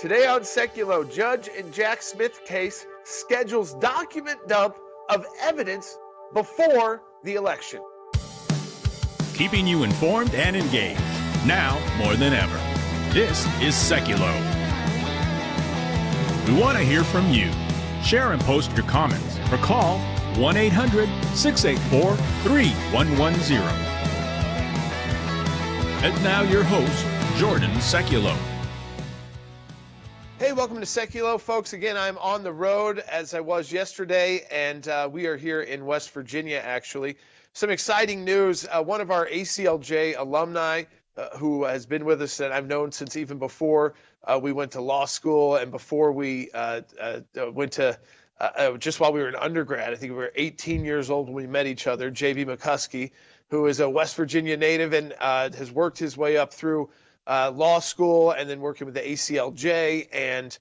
Today on Sekulow, Judge in Jack Smith case schedules document dump of evidence before the election. Keeping you informed and engaged, now more than ever. This is Sekulow. We want to hear from you. Share and post your comments or call 1-800-684-3110. And now your host, Jordan Sekulow. Hey, welcome to Sekulow, folks. Again, I'm on the road as I was yesterday, and we are here in West Virginia, actually. Some exciting news. One of our ACLJ alumni who has been with us, and I've known since even before we went to law school and before we went to just while we were in undergrad. I think we were 18 years old when we met each other, J.V. McCuskey, who is a West Virginia native and has worked his way up through law school and then working with the ACLJ and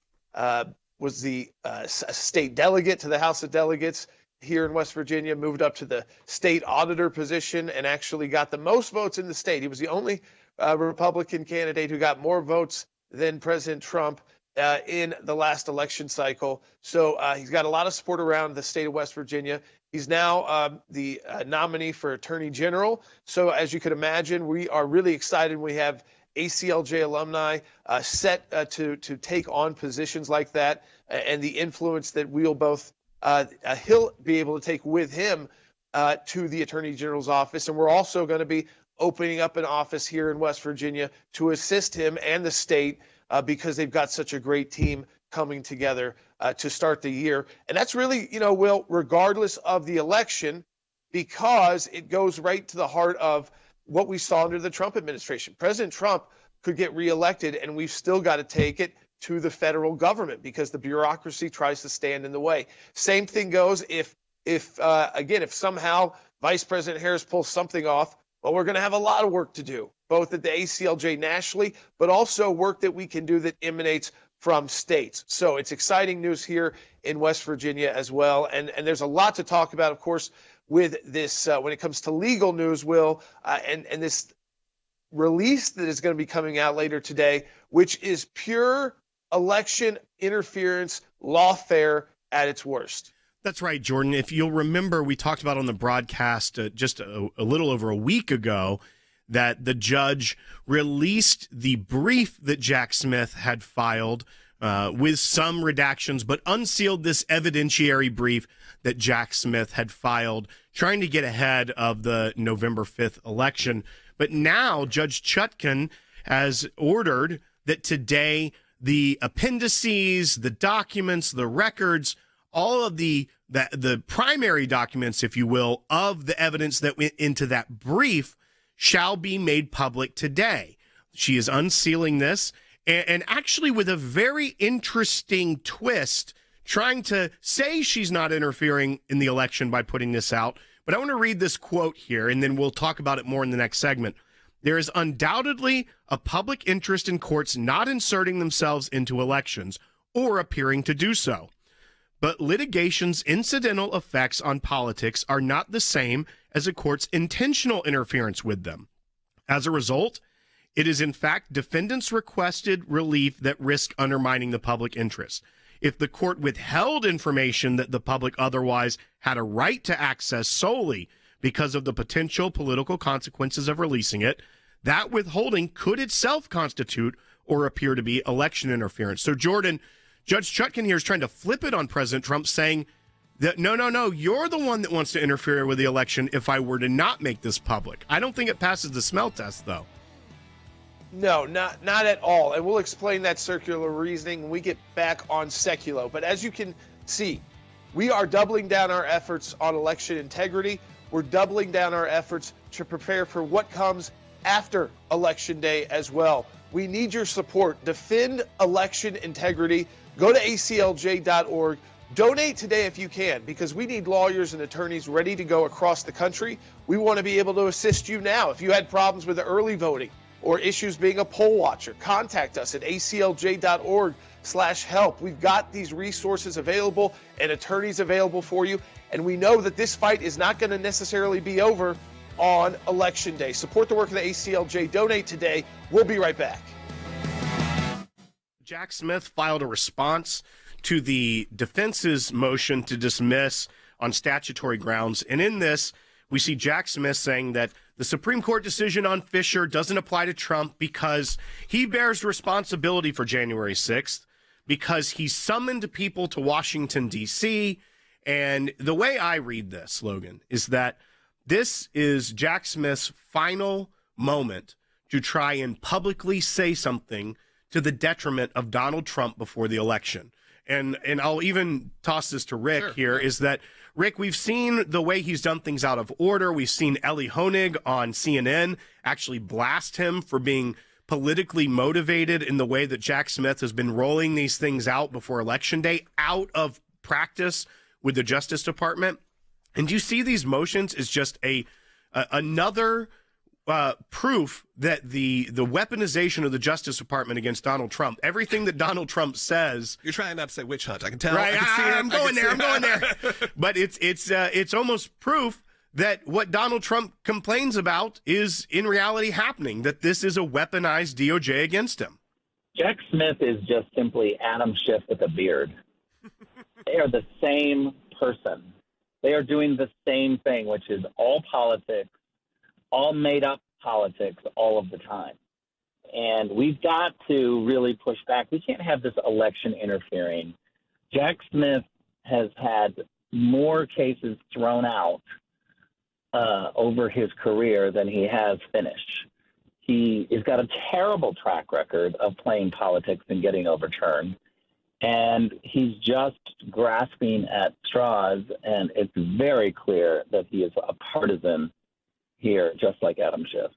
was the state delegate to the House of Delegates here in West Virginia, moved up to the state auditor position and actually got the most votes in the state. He was the only Republican candidate who got more votes than President Trump in the last election cycle. So he's got a lot of support around the state of West Virginia. He's now the nominee for Attorney General. So as you could imagine, we are really excited. We have ACLJ alumni set to take on positions like that and the influence that we'll both he'll be able to take with him to the Attorney General's office. And we're also going to be opening up an office here in West Virginia to assist him and the state because they've got such a great team coming together to start the year. And that's really, Will, regardless of the election, because it goes right to the heart of what we saw under the Trump administration. President Trump could get reelected, and we've still got to take it to the federal government because the bureaucracy tries to stand in the way. Same thing goes if somehow Vice President Harris pulls something off, well, we're going to have a lot of work to do, both at the ACLJ nationally, but also work that we can do that emanates from states. So it's exciting news here in West Virginia as well. And there's a lot to talk about, of course, with this when it comes to legal news, Will, and this release that is going to be coming out later today, which is pure election interference lawfare at its worst. That's right, Jordan. If you'll remember, we talked about on the broadcast just a little over a week ago that the judge released the brief that Jack Smith had filed with some redactions, but unsealed this evidentiary brief that Jack Smith had filed, trying to get ahead of the November 5th election. But now Judge Chutkan has ordered that today the appendices, the documents, the records, all of the primary documents, if you will, of the evidence that went into that brief shall be made public today. She is unsealing this and actually with a very interesting twist, trying to say she's not interfering in the election by putting this out. But I want to read this quote here, and then we'll talk about it more in the next segment. There is undoubtedly a public interest in courts not inserting themselves into elections or appearing to do so. But litigation's incidental effects on politics are not the same as a court's intentional interference with them. As a result, it is in fact defendants' requested relief that risk undermining the public interest. If the court withheld information that the public otherwise had a right to access solely because of the potential political consequences of releasing it, that withholding could itself constitute or appear to be election interference. So, Jordan, Judge Chutkan here is trying to flip it on President Trump, saying that, no, you're the one that wants to interfere with the election if I were to not make this public. I don't think it passes the smell test, though. No, not at all. And we'll explain that circular reasoning when we get back on Sekulow. But as you can see, we are doubling down our efforts on election integrity. We're doubling down our efforts to prepare for what comes after Election Day as well. We need your support. Defend election integrity. Go to ACLJ.org. Donate today if you can, because we need lawyers and attorneys ready to go across the country. We want to be able to assist you now. If you had problems with the early voting or issues being a poll watcher, contact us at aclj.org/help. We've got these resources available and attorneys available for you. And we know that this fight is not going to necessarily be over on Election Day. Support the work of the ACLJ. Donate today. We'll be right back. Jack Smith filed a response to the defense's motion to dismiss on statutory grounds. And in this, we see Jack Smith saying that the Supreme Court decision on Fisher doesn't apply to Trump because he bears responsibility for January 6th, because he summoned people to Washington, D.C. And the way I read this, Logan, is that this is Jack Smith's final moment to try and publicly say something to the detriment of Donald Trump before the election. And I'll even toss this to Rick here, is that, Rick, we've seen the way he's done things out of order. We've seen Ellie Honig on CNN actually blast him for being politically motivated in the way that Jack Smith has been rolling these things out before Election Day, out of practice with the Justice Department. And do you see these motions as just another proof that the weaponization of the Justice Department against Donald Trump, everything that Donald Trump says. You're trying not to say witch hunt. I can tell. Right, I'm going there. But But it's almost proof that what Donald Trump complains about is in reality happening, that this is a weaponized DOJ against him. Jack Smith is just simply Adam Schiff with a beard. They are the same person. They are doing the same thing, which is all politics, all made-up politics all of the time. And we've got to really push back. We can't have this election interfering. Jack Smith has had more cases thrown out over his career than he has finished. He has got a terrible track record of playing politics and getting overturned. And he's just grasping at straws, and it's very clear that he is a partisan here, just like Adam Schiff.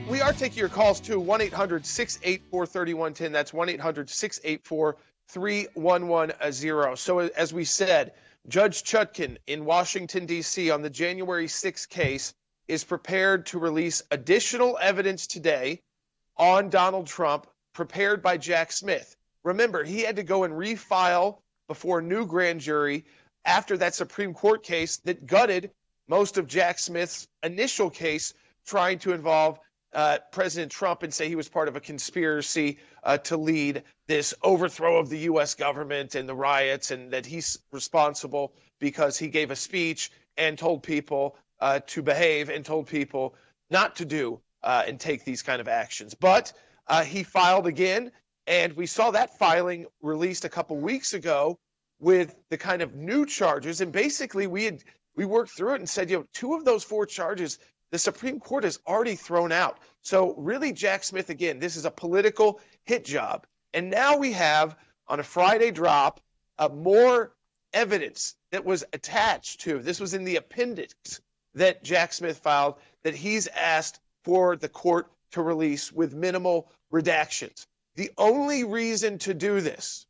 We are taking your calls too, 1-800-684-3110. That's 1-800-684-3110. So as we said, Judge Chutkan in Washington, D.C. on the January 6th case is prepared to release additional evidence today on Donald Trump, prepared by Jack Smith. Remember, he had to go and refile before a new grand jury after that Supreme Court case that gutted most of Jack Smith's initial case, trying to involve President Trump and say he was part of a conspiracy to lead this overthrow of the U.S. government and the riots, and that he's responsible because he gave a speech and told people to behave and told people not to do and take these kind of actions. But he filed again, and we saw that filing released a couple weeks ago with the kind of new charges. And basically we worked through it and said, two of those four charges the Supreme Court has already thrown out. So really, Jack Smith, again, this is a political hit job. And now we have, on a Friday drop, more evidence that was attached to, this was in the appendix that Jack Smith filed, that he's asked for the court to release with minimal redactions. The only reason to do this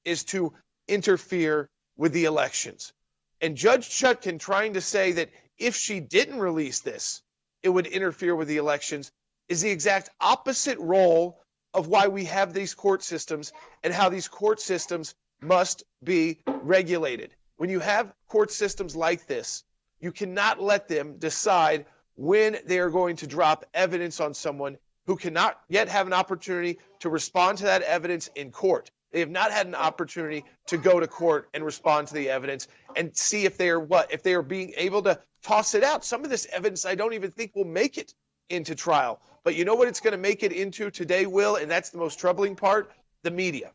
is to interfere with the elections. And Judge Chutkan trying to say that if she didn't release this, it would interfere with the elections, is the exact opposite role of why we have these court systems and how these court systems must be regulated. When you have court systems like this, you cannot let them decide when they are going to drop evidence on someone who cannot yet have an opportunity to respond to that evidence in court. They have not had an opportunity to go to court and respond to the evidence and see if they are being able to toss it out. Some of this evidence I don't even think will make it into trial. But you know what it's going to make it into today, Will, and that's the most troubling part? The media.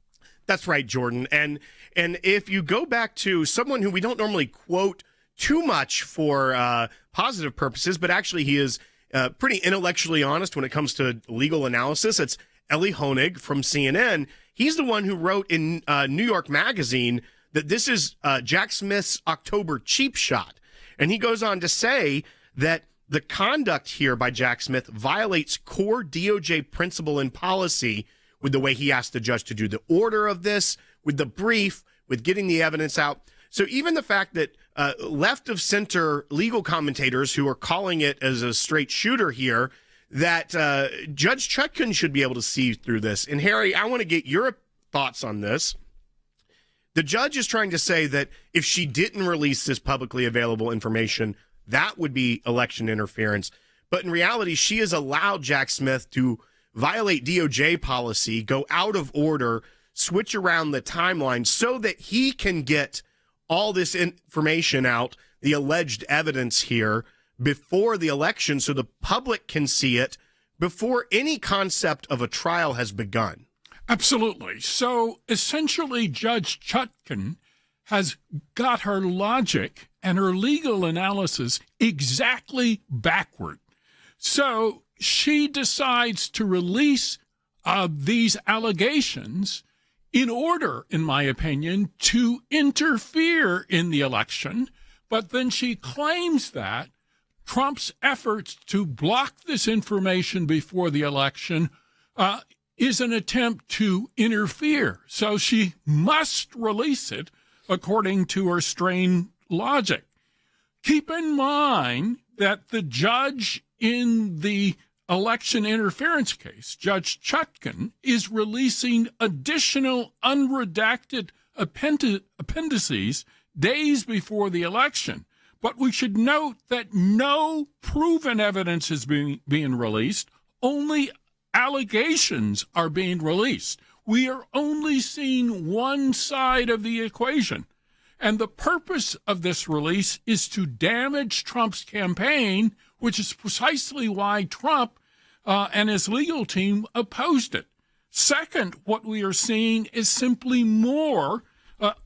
That's right, Jordan. And if you go back to someone who we don't normally quote too much for positive purposes, but actually he is pretty intellectually honest when it comes to legal analysis, it's Ellie Honig from CNN. He's the one who wrote in New York Magazine that this is Jack Smith's October cheap shot. And he goes on to say that the conduct here by Jack Smith violates core DOJ principle and policy with the way he asked the judge to do the order of this, with the brief, with getting the evidence out. So even the fact that left of center legal commentators who are calling it as a straight shooter here that Judge Chutkan should be able to see through this. And Harry, I want to get your thoughts on this. The judge is trying to say that if she didn't release this publicly available information, that would be election interference. But in reality, she has allowed Jack Smith to violate DOJ policy, go out of order, switch around the timeline so that he can get all this information out, the alleged evidence here, before the election so the public can see it before any concept of a trial has begun. Absolutely. So essentially, Judge Chutkan has got her logic and her legal analysis exactly backward. So she decides to release these allegations in order, in my opinion, to interfere in the election. But then she claims that Trump's efforts to block this information before the election is an attempt to interfere. So she must release it according to her strained logic. Keep in mind that the judge in the election interference case, Judge Chutkan, is releasing additional unredacted appendices days before the election. But we should note that no proven evidence is being released. Only allegations are being released. We are only seeing one side of the equation. And the purpose of this release is to damage Trump's campaign, which is precisely why Trump and his legal team opposed it. Second, what we are seeing is simply more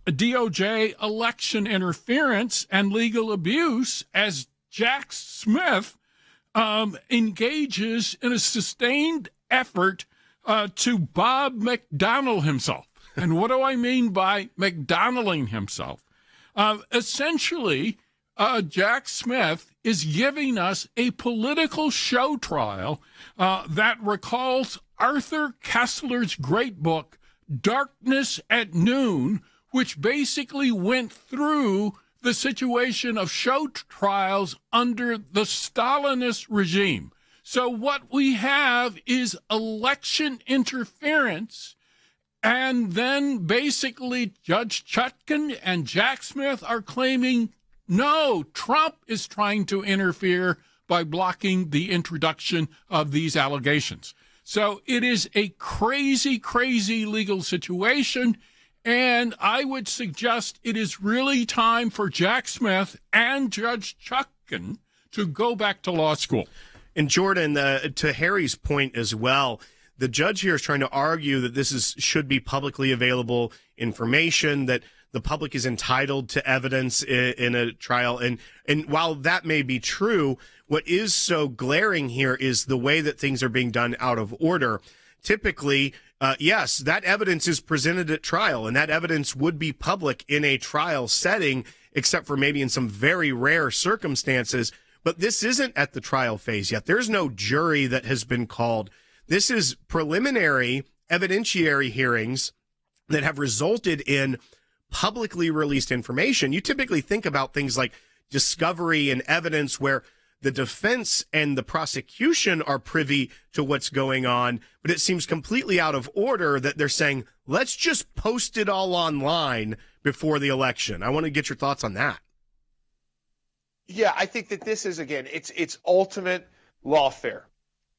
DOJ election interference and legal abuse as Jack Smith engages in a sustained effort to Bob McDonnell himself. And what do I mean by McDonnelling himself? Essentially, Jack Smith is giving us a political show trial that recalls Arthur Koestler's great book, Darkness at Noon, which basically went through the situation of show trials under the Stalinist regime. So what we have is election interference, and then basically Judge Chutkan and Jack Smith are claiming, no, Trump is trying to interfere by blocking the introduction of these allegations. So it is a crazy, crazy legal situation. And I would suggest it is really time for Jack Smith and Judge Chutkan to go back to law school. And Jordan, to Harry's point as well, the judge here is trying to argue that this should be publicly available information, that the public is entitled to evidence in a trial. And while that may be true, what is so glaring here is the way that things are being done out of order. Typically, yes, that evidence is presented at trial, and that evidence would be public in a trial setting, except for maybe in some very rare circumstances. But this isn't at the trial phase yet. There's no jury that has been called. This is preliminary evidentiary hearings that have resulted in publicly released information. You typically think about things like discovery and evidence where the defense and the prosecution are privy to what's going on, but it seems completely out of order that they're saying, let's just post it all online before the election. I want to get your thoughts on that. Yeah, I think that this is, again, it's ultimate lawfare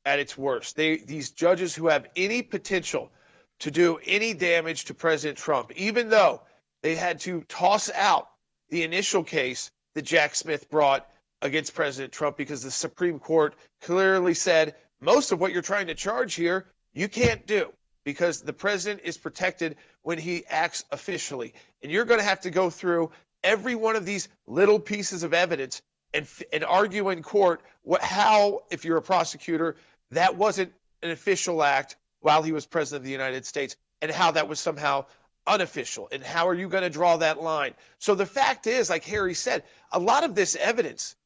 at its worst. These judges who have any potential to do any damage to President Trump, even though they had to toss out the initial case that Jack Smith brought against President Trump because the Supreme Court clearly said most of what you're trying to charge here you can't do because the president is protected when he acts officially. And you're going to have to go through every one of these little pieces of evidence and argue in court how, if you're a prosecutor, that wasn't an official act while he was president of the United States and how that was somehow unofficial. And how are you going to draw that line? So the fact is, like Harry said, a lot of this evidence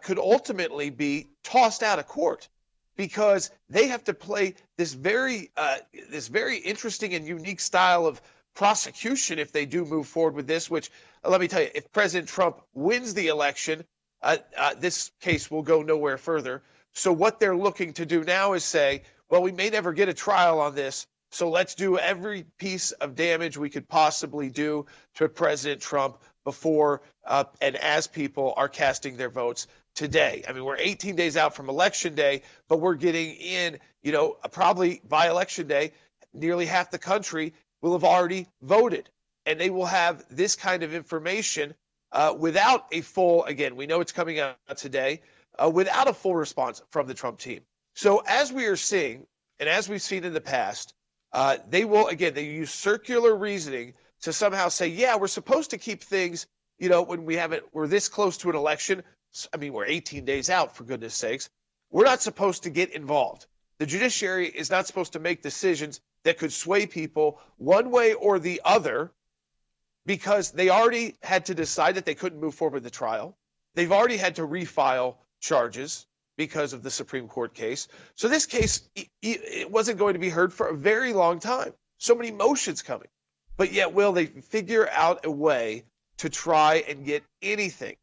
could ultimately be tossed out of court because they have to play this very interesting and unique style of prosecution if they do move forward with this, which, let me tell you, if President Trump wins the election, this case will go nowhere further. So what they're looking to do now is say, well, we may never get a trial on this, so let's do every piece of damage we could possibly do to President Trump before and as people are casting their votes today. I mean, we're 18 days out from Election Day, but we're getting in, probably by Election Day, nearly half the country will have already voted. And they will have this kind of information without a full, again, we know it's coming out today, without a full response from the Trump team. So as we are seeing, and as we've seen in the past, they use circular reasoning to somehow say, yeah, we're supposed to keep things, when we're this close to an election. I mean, we're 18 days out, for goodness sakes. We're not supposed to get involved. The judiciary is not supposed to make decisions that could sway people one way or the other, because they already had to decide that they couldn't move forward with the trial. They've already had to refile charges because of the Supreme Court case. So this case, it wasn't going to be heard for a very long time. So many motions coming. But yet, will they figure out a way to try and get anything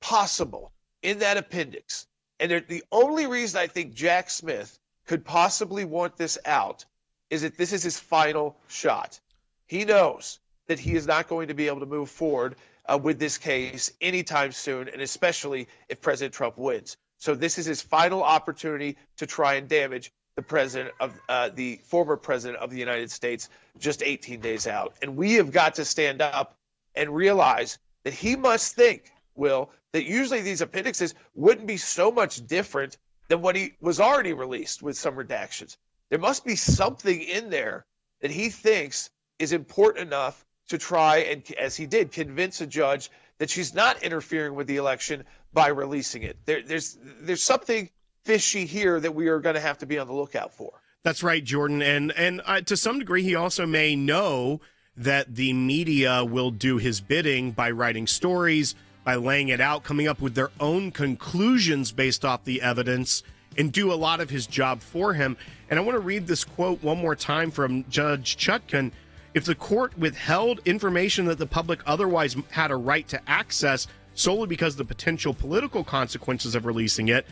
possible in that appendix? And the only reason I think Jack Smith could possibly want this out is that this is his final shot. He knows that he is not going to be able to move forward with this case anytime soon, and especially if President Trump wins. So this is his final opportunity to try and damage the former president of the United States, just 18 days out. And we have got to stand up and realize that he must think, Will, that usually these appendixes wouldn't be so much different than what he was already released with some redactions. There must be something in there that he thinks is important enough to try and, as he did, convince a judge that she's not interfering with the election by releasing it. There's something fishy here that we are going to have to be on the lookout for. That's right, Jordan. And to some degree, he also may know that the media will do his bidding by writing stories, by laying it out, coming up with their own conclusions based off the evidence, and do a lot of his job for him. And I want to read this quote one more time from Judge Chutkan. If the court withheld information that the public otherwise had a right to access solely because of the potential political consequences of releasing it,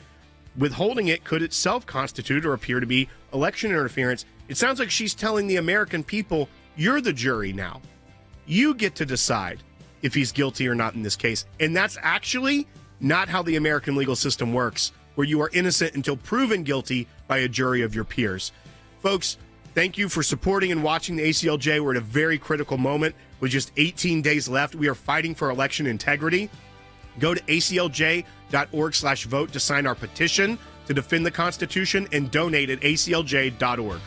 withholding it could itself constitute or appear to be election interference. It sounds like she's telling the American people, you're the jury now. You get to decide if he's guilty or not in this case. And that's actually not how the American legal system works, where you are innocent until proven guilty by a jury of your peers. Folks, thank you for supporting and watching the ACLJ. We're at a very critical moment with just 18 days left. We are fighting for election integrity. Go to aclj.org/vote to sign our petition to defend the Constitution and donate at aclj.org.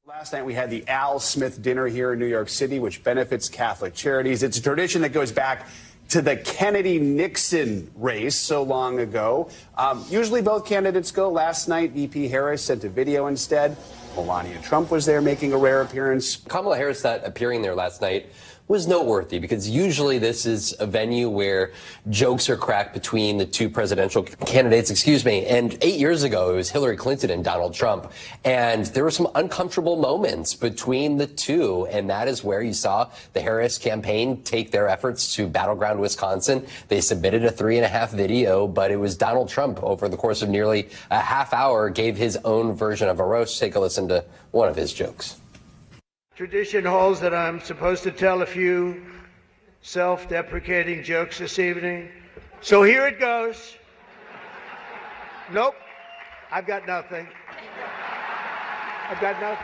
Last night we had the Al Smith dinner here in New York City, which benefits Catholic charities. It's a tradition that goes back to the Kennedy-Nixon race so long ago. Usually both candidates go. Last night, VP Harris sent a video instead. Melania Trump was there making a rare appearance. Kamala Harris not appearing there last night was noteworthy because usually this is a venue where jokes are cracked between the two presidential candidates, and 8 years ago it was Hillary Clinton and Donald Trump, and there were some uncomfortable moments between the two, and that is where you saw the Harris campaign take their efforts to battleground Wisconsin. They submitted a 3.5 video, but it was Donald Trump over the course of nearly a half hour gave his own version of a roast. Take a listen to one of his jokes. Tradition holds that I'm supposed to tell a few self-deprecating jokes this evening. So here it goes. Nope, I've got nothing.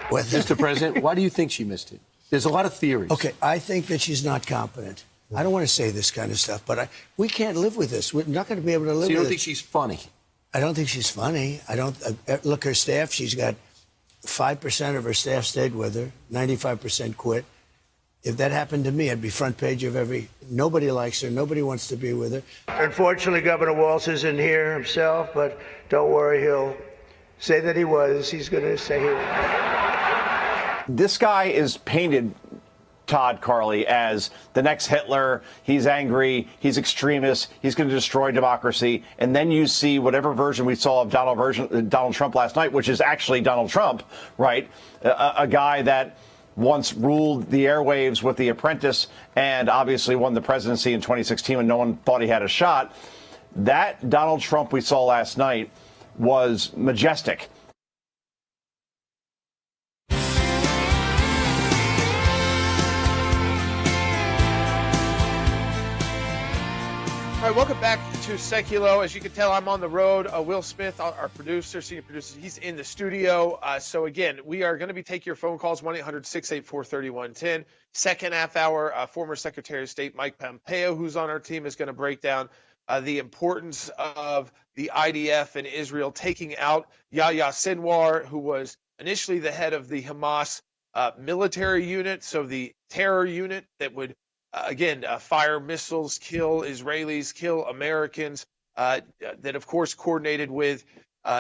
Well, Mr. President, why do you think she missed it? There's a lot of theories. Okay, I think that she's not competent. I don't want to say this kind of stuff, but we can't live with this. We're not going to be able to live with it. So you don't think she's funny? I don't think she's funny. I don't look, her staff, she's got 5% of her staff stayed with her, 95% quit. If that happened to me, I'd be front page of nobody likes her, nobody wants to be with her. Unfortunately, Governor Walz isn't here himself, but don't worry, he'll say that he was. He's going to say he was. This guy is painted, Todd Carley, as the next Hitler. He's angry, he's extremist, he's going to destroy democracy. And then you see whatever version we saw of Donald Trump last night, which is actually Donald Trump, right? A guy that once ruled the airwaves with The Apprentice and obviously won the presidency in 2016 when no one thought he had a shot. That Donald Trump we saw last night was majestic. All right, welcome back to Sekulow. As you can tell, I'm on the road. Will Smith, our producer, senior producer, he's in the studio. So again, we are going to be taking your phone calls, 1-800-684-3110. Second half hour, former Secretary of State Mike Pompeo, who's on our team, is going to break down the importance of the IDF and Israel taking out Yahya Sinwar, who was initially the head of the Hamas military unit, so the terror unit that would fire missiles, kill Israelis, kill Americans, that, of course, coordinated with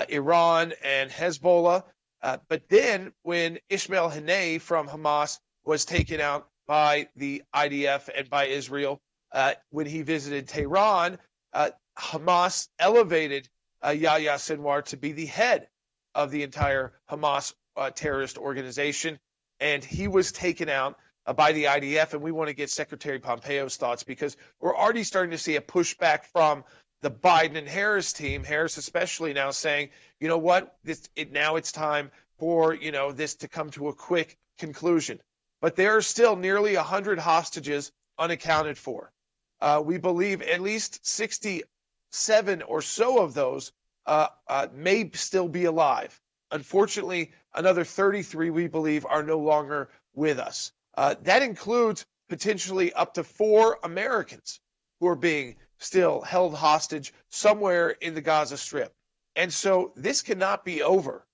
Iran and Hezbollah. But then when Ismail Haniyeh from Hamas was taken out by the IDF and by Israel, when he visited Tehran, Hamas elevated Yahya Sinwar to be the head of the entire Hamas terrorist organization, and he was taken out by the IDF, and we want to get Secretary Pompeo's thoughts because we're already starting to see a pushback from the Biden and Harris team, Harris especially now saying, you know what, now it's time for, this to come to a quick conclusion. But there are still nearly 100 hostages unaccounted for. We believe at least 67 or so of those may still be alive. Unfortunately, another 33, we believe, are no longer with us. That includes potentially up to 4 Americans who are being still held hostage somewhere in the Gaza Strip. And so this cannot be over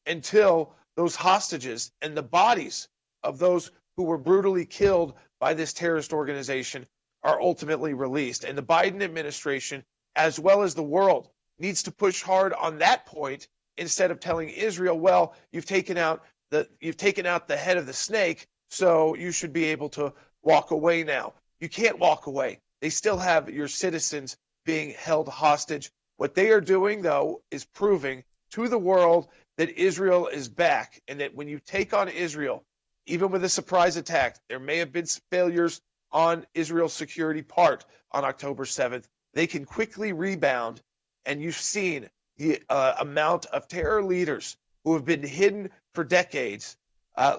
until those hostages and the bodies of those who were brutally killed by this terrorist organization are ultimately released. And the Biden administration, as well as the world, needs to push hard on that point instead of telling Israel, well, you've taken out the head of the snake, so you should be able to walk away now. You can't walk away. They still have your citizens being held hostage. What they are doing, though, is proving to the world that Israel is back, and that when you take on Israel, even with a surprise attack, there may have been failures on Israel's security part on October 7th. They can quickly rebound, and you've seen the amount of terror leaders who have been hidden for decades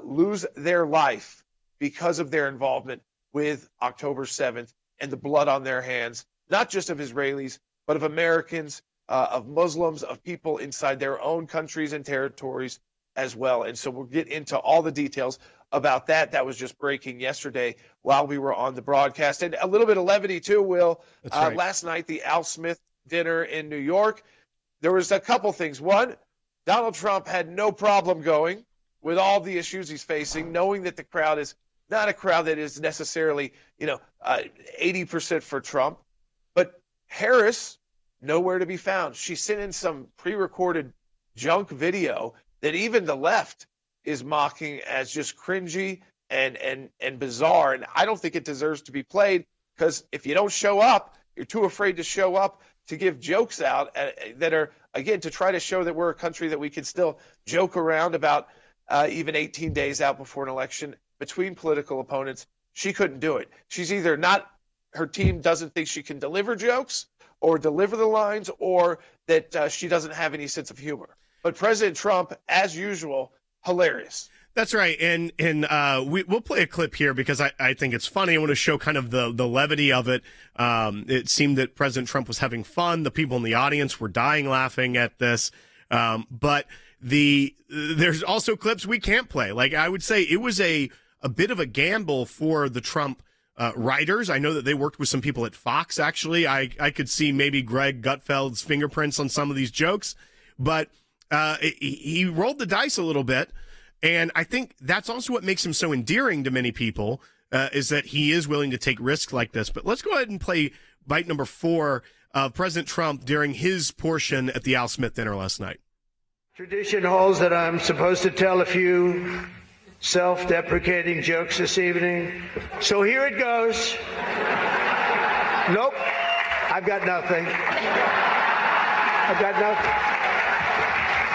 lose their life because of their involvement with October 7th and the blood on their hands, not just of Israelis, but of Americans, of Muslims, of people inside their own countries and territories as well. And so we'll get into all the details about that. That was just breaking yesterday while we were on the broadcast. And a little bit of levity too, Will. That's right. Last night, the Al Smith dinner in New York, there was a couple things. One, Donald Trump had no problem going with all the issues he's facing, knowing that the crowd is not a crowd that is necessarily, 80% for Trump. But Harris, nowhere to be found. She sent in some pre-recorded junk video that even the left is mocking as just cringy and bizarre. And I don't think it deserves to be played because if you don't show up, you're too afraid to show up to give jokes out that are, again, to try to show that we're a country that we can still joke around about even 18 days out before an election between political opponents. She couldn't do it. She's either not, her team doesn't think she can deliver jokes or deliver the lines, or that she doesn't have any sense of humor. But President Trump, as usual, hilarious. That's right. And we'll play a clip here because I think it's funny. I want to show kind of the levity of it. It seemed that President Trump was having fun. The people in the audience were dying laughing at this. But there's also clips we can't play. Like, I would say it was a bit of a gamble for the Trump writers. I know that they worked with some people at Fox, actually. I could see maybe Greg Gutfeld's fingerprints on some of these jokes. But he rolled the dice a little bit. And I think that's also what makes him so endearing to many people, is that he is willing to take risks like this. But let's go ahead and play bite number 4 of President Trump during his portion at the Al Smith dinner last night. Tradition holds that I'm supposed to tell a few self-deprecating jokes this evening. So here it goes. Nope, I've got nothing. I've got nothing.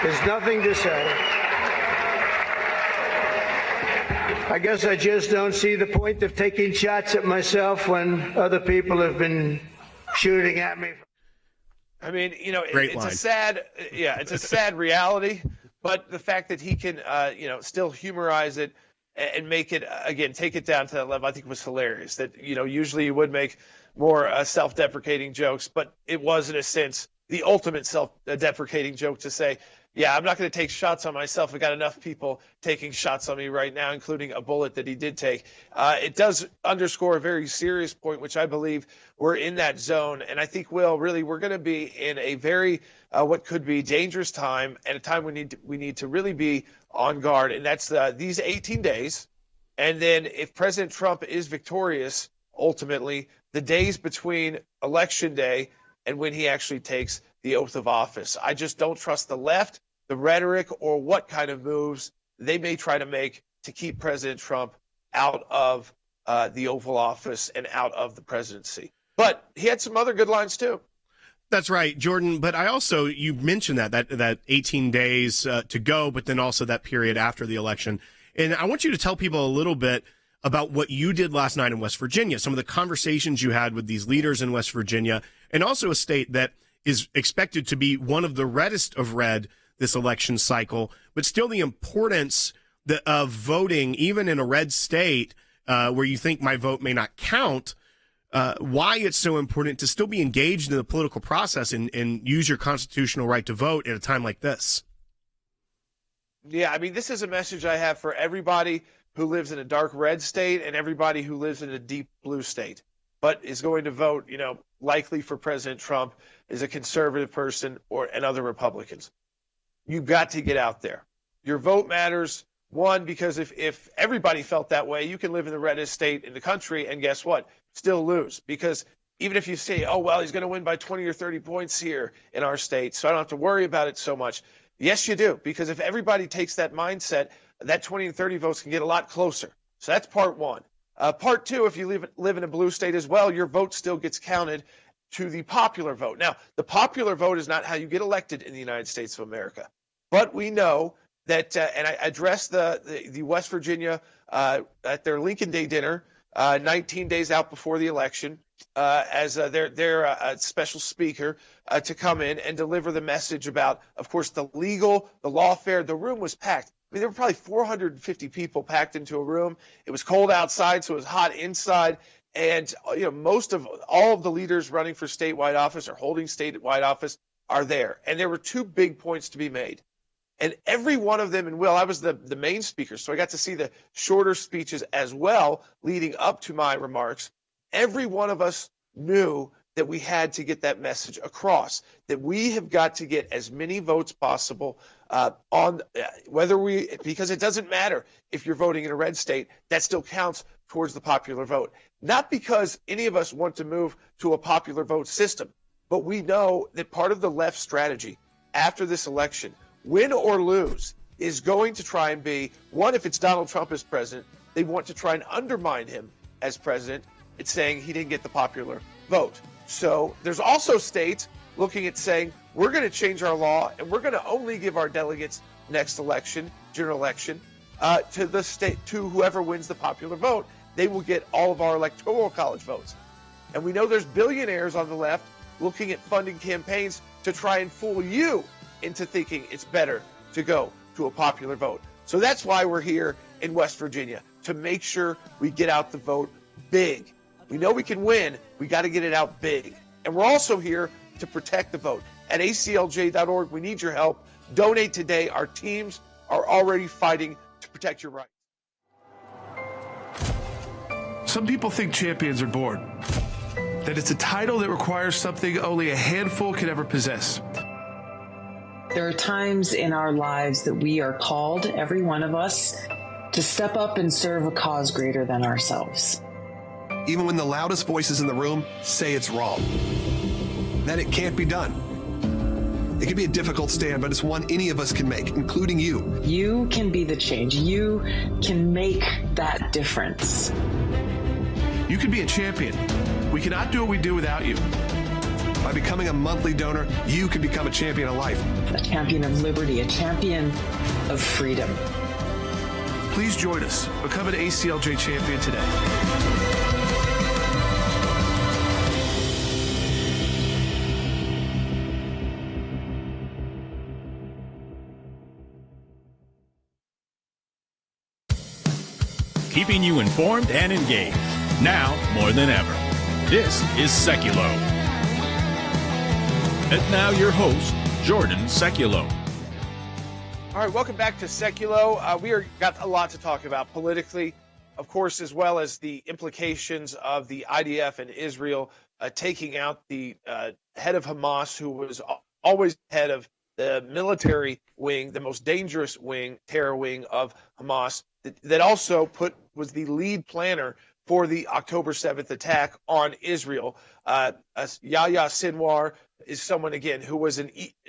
There's nothing to say. I guess I just don't see the point of taking shots at myself when other people have been shooting at me. I mean, Great it's line. it's a sad reality, but the fact that he can, still humorize it and make it, again, take it down to that level, I think was hilarious. That, usually you would make more self-deprecating jokes, but it was, in a sense, the ultimate self-deprecating joke to say, yeah, I'm not going to take shots on myself. I've got enough people taking shots on me right now, including a bullet that he did take. It does underscore a very serious point, which I believe we're in that zone. And I think, Will, really, we're going to be in a very, what could be dangerous time, and a time we need to really be on guard. And that's these 18 days. And then if President Trump is victorious, ultimately, the days between Election Day and when he actually takes the oath of office. I just don't trust the left, the rhetoric, or what kind of moves they may try to make to keep President Trump out of the Oval Office and out of the presidency. But he had some other good lines, too. That's right, Jordan. But I also, you mentioned that 18 days to go, but then also that period after the election. And I want you to tell people a little bit about what you did last night in West Virginia, some of the conversations you had with these leaders in West Virginia, and also a state that is expected to be one of the reddest of red this election cycle, but still the importance of voting, even in a red state where you think my vote may not count, why it's so important to still be engaged in the political process and use your constitutional right to vote at a time like this. Yeah, I mean, this is a message I have for everybody who lives in a dark red state and everybody who lives in a deep blue state, but is going to vote, likely for President Trump as a conservative person and other Republicans. You've got to get out there. Your vote matters. One, because if everybody felt that way, you can live in the reddest state in the country and guess what? Still lose. Because even if you say, oh, well, he's going to win by 20 or 30 points here in our state, so I don't have to worry about it so much. Yes, you do. Because if everybody takes that mindset, that 20 and 30 votes can get a lot closer. So that's part one. Part two, if you live in a blue state as well, your vote still gets counted to the popular vote. Now, the popular vote is not how you get elected in the United States of America. But we know that, and I addressed the West Virginia at their Lincoln Day dinner 19 days out before the election as their special speaker to come in and deliver the message about, of course, the lawfare. The room was packed. I mean, there were probably 450 people packed into a room. It was cold outside, so it was hot inside. And, most of all of the leaders running for statewide office or holding statewide office are there. And there were two big points to be made. And every one of them, and Will, I was the main speaker, so I got to see the shorter speeches as well leading up to my remarks. Every one of us knew that we had to get that message across, that we have got to get as many votes possible because it doesn't matter if you're voting in a red state, that still counts towards the popular vote. Not because any of us want to move to a popular vote system, but we know that part of the left strategy after this election, win or lose, is going to try and be, one, if it's Donald Trump as president, they want to try and undermine him as president. It's saying he didn't get the popular vote. So there's also states looking at saying, we're going to change our law and we're going to only give our delegates next election, general election, to the state, to whoever wins the popular vote. They will get all of our electoral college votes. And we know there's billionaires on the left looking at funding campaigns to try and fool you into thinking it's better to go to a popular vote. So that's why we're here in West Virginia, to make sure we get out the vote big. We know we can win. We got to get it out big. And we're also here to protect the vote. At ACLJ.org, we need your help. Donate today. Our teams are already fighting to protect your rights. Some people think champions are bored, that it's a title that requires something only a handful can ever possess. There are times in our lives that we are called, every one of us, to step up and serve a cause greater than ourselves. Even when the loudest voices in the room say it's wrong, that it can't be done. It can be a difficult stand, but it's one any of us can make, including you. You can be the change. You can make that difference. You can be a champion. We cannot do what we do without you. By becoming a monthly donor, you can become a champion of life. A champion of liberty, a champion of freedom. Please join us. Become an ACLJ champion today. keeping you informed and engaged. Now more than ever. This is Sekulow. And now your host, Jordan Sekulow. All right, welcome back to Sekulow. We got a lot to talk about politically, of course, as well as the implications of the IDF and Israel taking out the head of Hamas, who was always head of the military wing, the most dangerous wing, terror wing of Hamas, that also was the lead planner for the October 7th attack on Israel. Yahya Sinwar is someone, again, who was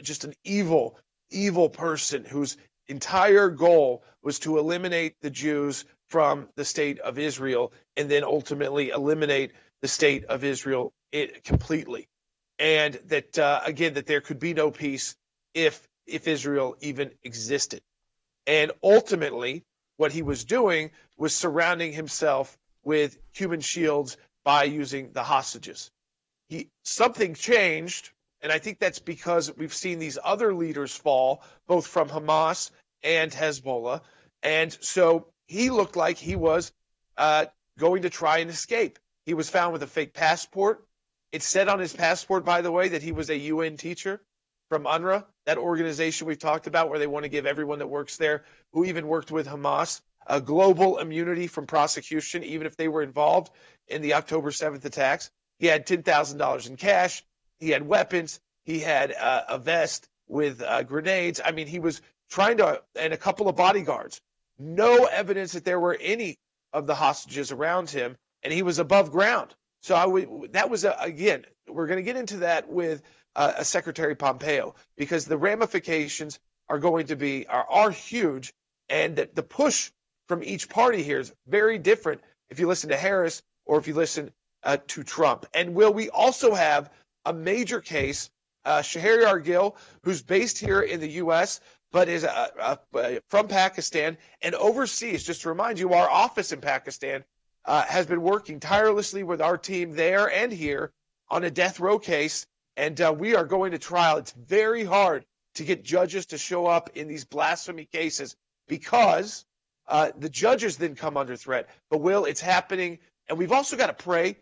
just an evil person whose entire goal was to eliminate the Jews from the state of Israel and then ultimately eliminate the state of Israel completely. And that, again, that there could be no peace if Israel even existed. And ultimately, what he was doing was surrounding himself with human shields by using the hostages. Something changed, and I think that's because we've seen these other leaders fall, both from Hamas and Hezbollah, and so he looked like he was going to try and escape. He was found with a fake passport. It said on his passport, by the way, that he was a UN teacher from UNRWA, that organization we've talked about where they want to give everyone that works there, who even worked with Hamas, a global immunity from prosecution, even if they were involved in the October 7th attacks. He had $10,000 in cash. He had weapons. He had a vest with grenades. I mean, he was trying to, and a couple of bodyguards. No evidence that there were any of the hostages around him, and he was above ground. So that was, again, we're going to get into that with Secretary Pompeo, because the ramifications are going to be are huge, and that the push from each party here is very different if you listen to Harris or if you listen to Trump. And we also have a major case, Yahya Sinwar, who's based here in the U.S., but is from Pakistan and overseas. Just to remind you, our office in Pakistan has been working tirelessly with our team there and here on a death row case, and we are going to trial. It's very hard to get judges to show up in these blasphemy cases because the judges then come under threat. But, it's happening, and we've also got to pray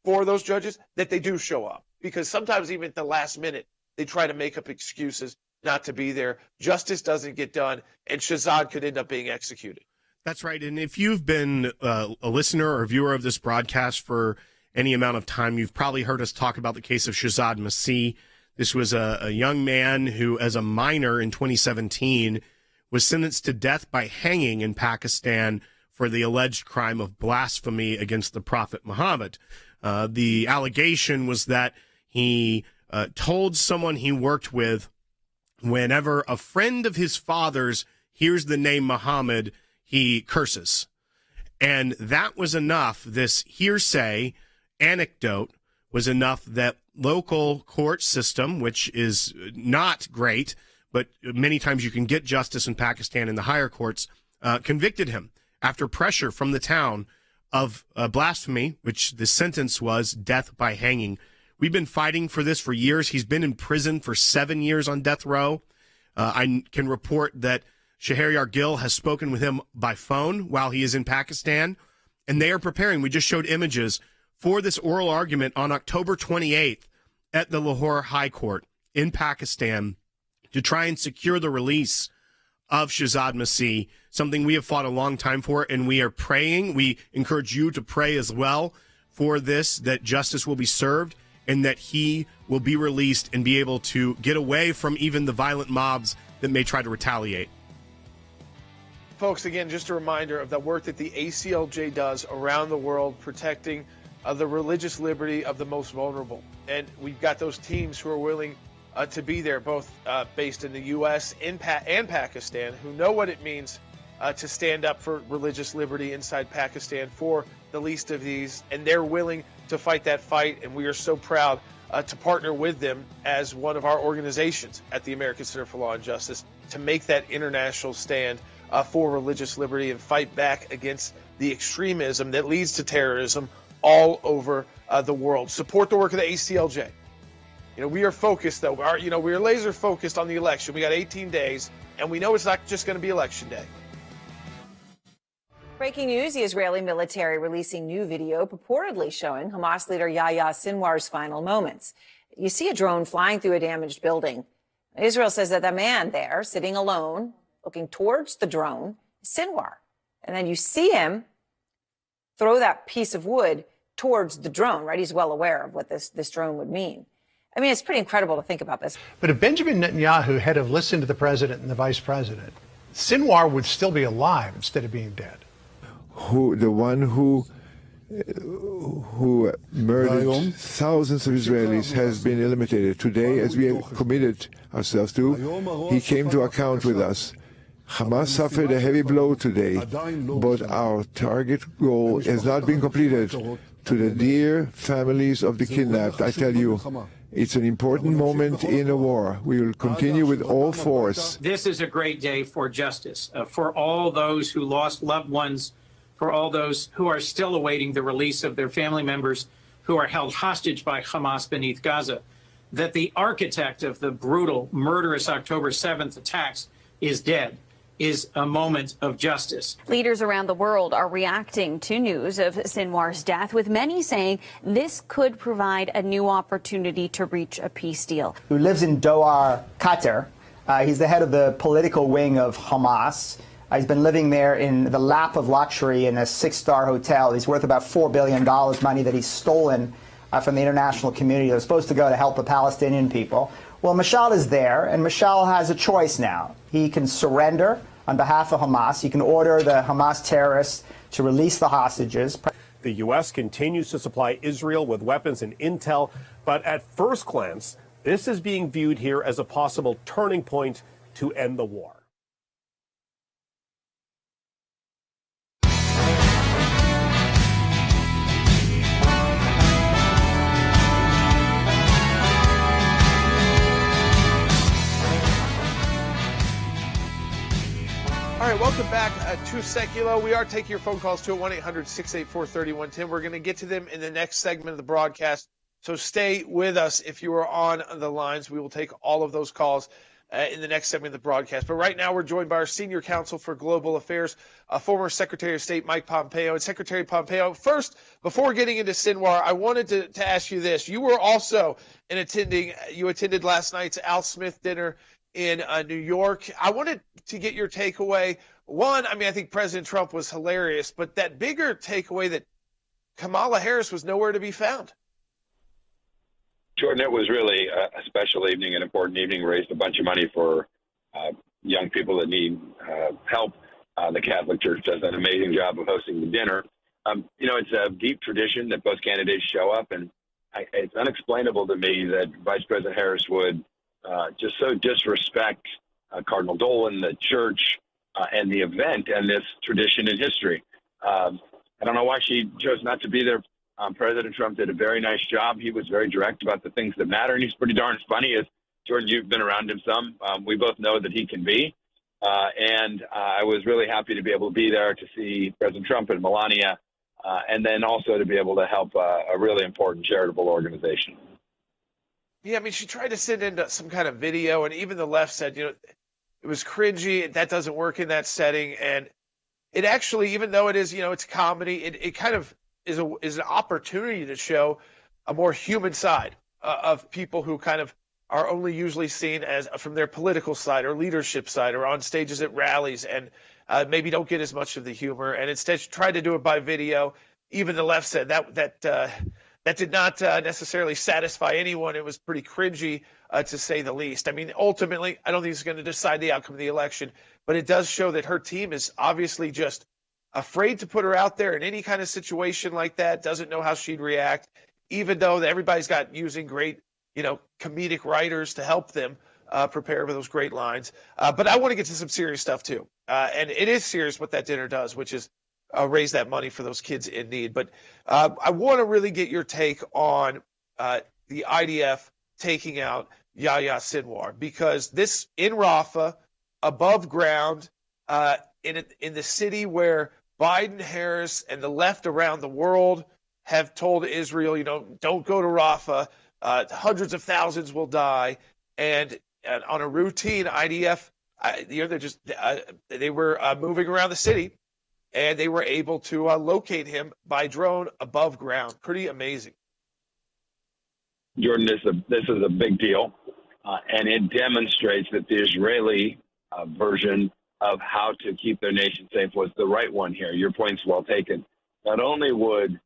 for those judges that they do show up, because sometimes even at the last minute they try to make up excuses not to be there. Justice doesn't get done, and Shahzad could end up being executed. That's right. And if you've been a listener or viewer of this broadcast for any amount of time, you've probably heard us talk about the case of Shahzad Masih. This was a young man who, as a minor in 2017, was sentenced to death by hanging in Pakistan for the alleged crime of blasphemy against the Prophet Muhammad. The allegation was that he told someone he worked with, whenever a friend of his father's hears the name Muhammad, he curses. And that was enough. This hearsay anecdote was enough that local court system, which is not great, but many times you can get justice in Pakistan in the higher courts, convicted him after pressure from the town of blasphemy, which the sentence was death by hanging. We've been fighting for this for years. He's been in prison for 7 years on death row. I can report that Yahya Sinwar has spoken with him by phone while he is in Pakistan, and they are preparing. We just showed images for this oral argument on October 28th at the Lahore High Court in Pakistan to try and secure the release of Shahzad Masih, something we have fought a long time for, and we are praying. We encourage you to pray as well for this, that justice will be served and that he will be released and be able to get away from even the violent mobs that may try to retaliate. Folks, again, just a reminder of the work that the ACLJ does around the world protecting the religious liberty of the most vulnerable. And we've got those teams who are willing to be there, both based in the U.S. and Pakistan, who know what it means to stand up for religious liberty inside Pakistan for the least of these, and they're willing to fight that fight, and we are so proud to partner with them as one of our organizations at the American Center for Law and Justice to make that international stand for religious liberty and fight back against the extremism that leads to terrorism all over the world. Support the work of the ACLJ. We are focused, though. We are laser focused on the election. We got 18 days, and we know it's not just going to be election day. Breaking news, the Israeli military releasing new video purportedly showing Hamas leader Yahya Sinwar's final moments. You see a drone flying through a damaged building. Israel says that the man there, sitting alone, looking towards the drone, is Sinwar. And then you see him throw that piece of wood towards the drone, right? He's well aware of what this drone would mean. I mean, it's pretty incredible to think about this. But if Benjamin Netanyahu had have listened to the president and the vice president, Sinwar would still be alive instead of being dead. The one who murdered thousands of Israelis has been eliminated. Today, as we have committed ourselves to, he came to account with us. Hamas suffered a heavy blow today, but our target goal has not been completed. To the dear families of the kidnapped, I tell you, it's an important moment in a war. We will continue with all force. This is a great day for justice, for all those who lost loved ones, for all those who are still awaiting the release of their family members who are held hostage by Hamas beneath Gaza. That the architect of the brutal, murderous October 7th attacks is dead is a moment of justice. Leaders around the world are reacting to news of Sinwar's death, with many saying this could provide a new opportunity to reach a peace deal. Who lives in Doha, Qatar. He's the head of the political wing of Hamas. He's been living there in the lap of luxury in a 6-star hotel. He's worth about $4 billion, money that he's stolen from the international community that was supposed to go to help the Palestinian people. Well, Mashal is there, and Mashal has a choice now. He can surrender on behalf of Hamas. He can order the Hamas terrorists to release the hostages. The U.S. continues to supply Israel with weapons and intel, but at first glance, this is being viewed here as a possible turning point to end the war. All right, welcome back to Sekulow. We are taking your phone calls to 1-800-684-3110. We're going to get to them in the next segment of the broadcast, so stay with us if you are on the lines. We will take all of those calls in the next segment of the broadcast. But right now we're joined by our Senior Counsel for Global Affairs, former Secretary of State Mike Pompeo. And Secretary Pompeo, first, before getting into Sinwar, I wanted to ask you this. You were also you attended last night's Al Smith dinner in New York. I wanted to get your takeaway. One, I mean, I think President Trump was hilarious, but that bigger takeaway that Kamala Harris was nowhere to be found. Jordan, it was really a special evening, an important evening, raised a bunch of money for young people that need help. The Catholic Church does an amazing job of hosting the dinner. It's a deep tradition that both candidates show up, and it's unexplainable to me that Vice President Harris would just so disrespect Cardinal Dolan, the church, and the event and this tradition in history. I don't know why she chose not to be there. President Trump did a very nice job. He was very direct about the things that matter, and he's pretty darn funny. As Jordan, you've been around him some. We both know that he can be. And I was really happy to be able to be there to see President Trump and Melania, and then also to be able to help a really important charitable organization. Yeah, I mean, she tried to send in some kind of video, and even the left said, it was cringy. That doesn't work in that setting. And it actually, even though it is, it's comedy, it kind of is an opportunity to show a more human side of people who kind of are only usually seen as from their political side or leadership side or on stages at rallies, and maybe don't get as much of the humor. And instead, she tried to do it by video. Even the left said that did not necessarily satisfy anyone. It was pretty cringy, to say the least. I mean, ultimately, I don't think it's going to decide the outcome of the election, but it does show that her team is obviously just afraid to put her out there in any kind of situation like that, doesn't know how she'd react, even though everybody's got using great, comedic writers to help them prepare for those great lines. But I want to get to some serious stuff, too. And it is serious what that dinner does, which is raise that money for those kids in need. But I want to really get your take on the IDF taking out Yahya Sinwar, because this in Rafah, above ground, in the city where Biden, Harris, and the left around the world have told Israel, don't go to Rafah. Hundreds of thousands will die. And on a routine, IDF, they were moving around the city and they were able to locate him by drone above ground. Pretty amazing. Jordan, this is a big deal, and it demonstrates that the Israeli version of how to keep their nation safe was the right one here. Your point's well taken. Not only would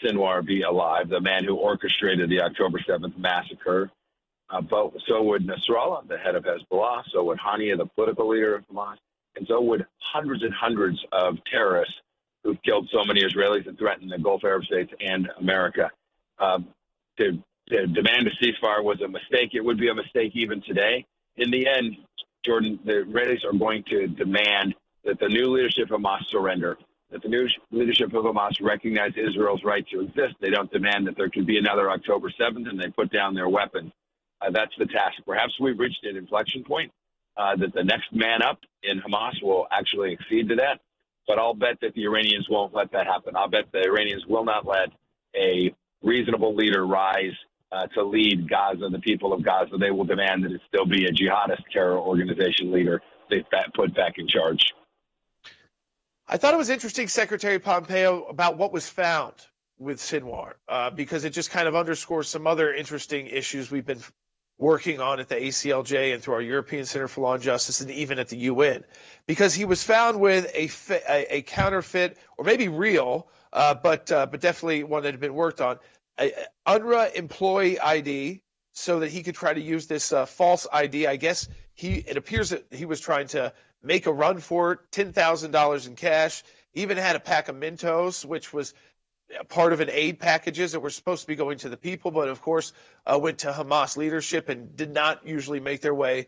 Sinwar be alive, the man who orchestrated the October 7th massacre, but so would Nasrallah, the head of Hezbollah, so would Hania, the political leader of Hamas, and so would hundreds and hundreds of terrorists who've killed so many Israelis and threatened the Gulf Arab states and America. To demand a ceasefire was a mistake. It would be a mistake even today. In the end, Jordan, the Israelis are going to demand that the new leadership of Hamas surrender, that the new leadership of Hamas recognize Israel's right to exist. They don't demand that there could be another October 7th, and they put down their weapons. That's the task. Perhaps we've reached an inflection point that the next man up in Hamas will actually accede to that. But I'll bet that the Iranians won't let that happen. I'll bet the Iranians will not let a reasonable leader rise to lead Gaza, the people of Gaza. They will demand that it still be a jihadist terror organization leader they put back in charge. I thought it was interesting, Secretary Pompeo, about what was found with Sinwar, because it just kind of underscores some other interesting issues we've been working on at the ACLJ and through our European Center for Law and Justice and even at the UN, because he was found with a counterfeit, or maybe real, but definitely one that had been worked on, UNRWA employee ID, so that he could try to use this false ID. I guess it appears that he was trying to make a run for it, $10,000 in cash, even had a pack of Mentos, which was part of an aid packages that were supposed to be going to the people, but of course went to Hamas leadership and did not usually make their way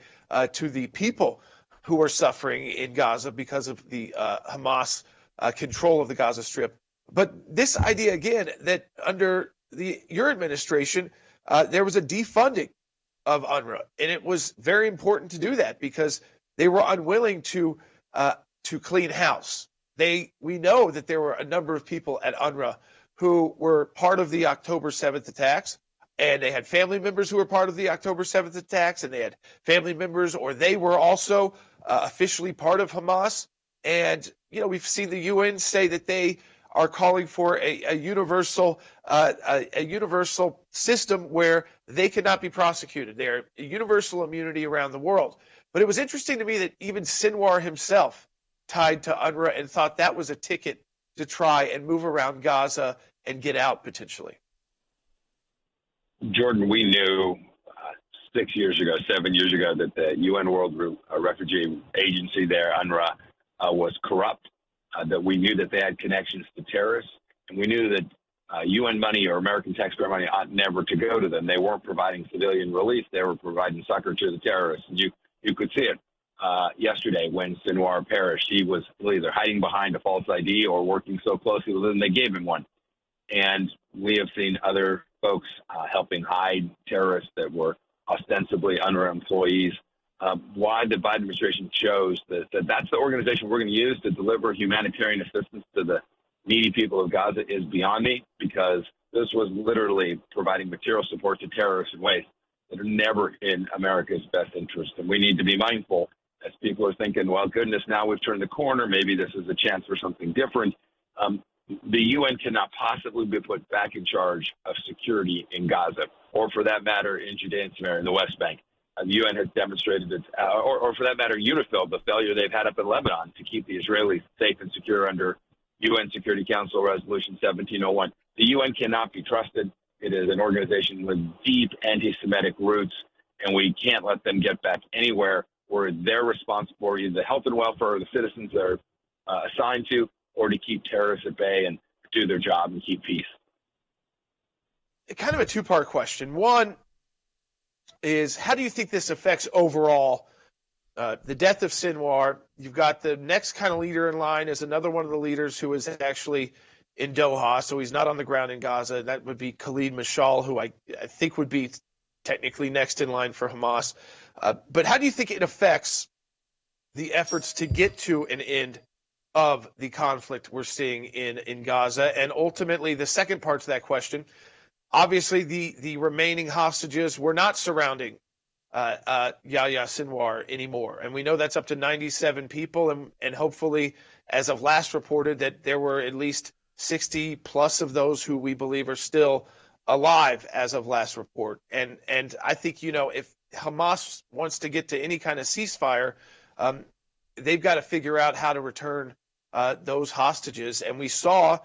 to the people who are suffering in Gaza because of the Hamas control of the Gaza Strip. But this idea, again, that under your administration, there was a defunding of UNRWA, and it was very important to do that because they were unwilling to clean house. We know that there were a number of people at UNRWA who were part of the October 7th attacks, and they had family members who were part of the October 7th attacks, and they had family members, or they were also officially part of Hamas. And, we've seen the UN say that they are calling for a universal system where they cannot be prosecuted. They're a universal immunity around the world. But it was interesting to me that even Sinwar himself tied to UNRWA and thought that was a ticket to try and move around Gaza and get out potentially. Jordan, we knew 7 years ago, that the UN World Refugee Agency there, UNRWA, was corrupt, that we knew that they had connections to terrorists, and we knew that UN money or American taxpayer money ought never to go to them. They weren't providing civilian relief. They were providing succor to the terrorists. And you could see it yesterday when Sinwar perished. He was either hiding behind a false ID or working so closely with them they gave him one. And we have seen other folks helping hide terrorists that were ostensibly UNRWA employees. Why the Biden administration chose that's the organization we're going to use to deliver humanitarian assistance to the needy people of Gaza is beyond me, because this was literally providing material support to terrorists in ways that are never in America's best interest. And we need to be mindful as people are thinking, well, goodness, now we've turned the corner. Maybe this is a chance for something different. The UN cannot possibly be put back in charge of security in Gaza, or for that matter, in Judea and Samaria, in the West Bank. The UN has demonstrated its, or for that matter, UNIFIL, the failure they've had up in Lebanon to keep the Israelis safe and secure under UN Security Council Resolution 1701. The UN cannot be trusted. It is an organization with deep anti-Semitic roots, and we can't let them get back anywhere where they're responsible for either the health and welfare of the citizens they're assigned to, or to keep terrorists at bay and do their job and keep peace. Kind of a two-part question. One is, how do you think this affects overall the death of Sinwar? You've got the next kind of leader in line as another one of the leaders who is actually in Doha, so he's not on the ground in Gaza. That would be Khalid Mashal, who I think would be technically next in line for Hamas. But how do you think it affects the efforts to get to an end of the conflict we're seeing in Gaza? And ultimately, the second part to that question, obviously the remaining hostages were not surrounding Yahya Sinwar anymore. And we know that's up to 97 people. And hopefully, as of last reported, that there were at least 60 plus of those who we believe are still alive as of last report. And I think, if Hamas wants to get to any kind of ceasefire, they've got to figure out how to return those hostages. And we saw